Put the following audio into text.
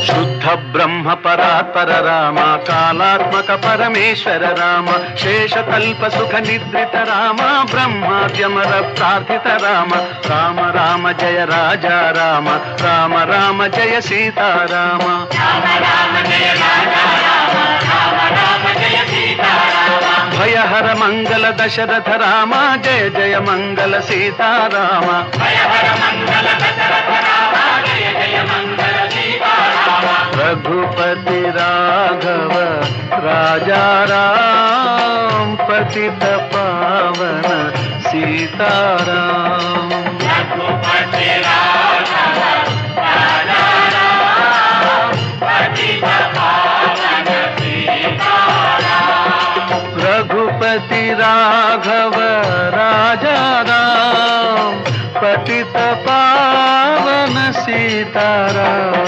శుద్ధ బ్రహ్మ పరాత్పర రామ కాలాత్మక పరమేశ్వర రామ శేషకల్ప సుఖ నిద్రిత రామ బ్రహ్మాద్యమర ప్రార్థిత రామ రామ రామ జయ రాజా రామ రామ రామ జయ సీతారామ భయహర మంగళ దశరథ రామ జయ జయ మంగళ సీతారామ रघुपति राघव राजा राम पतित पावन सीताराम।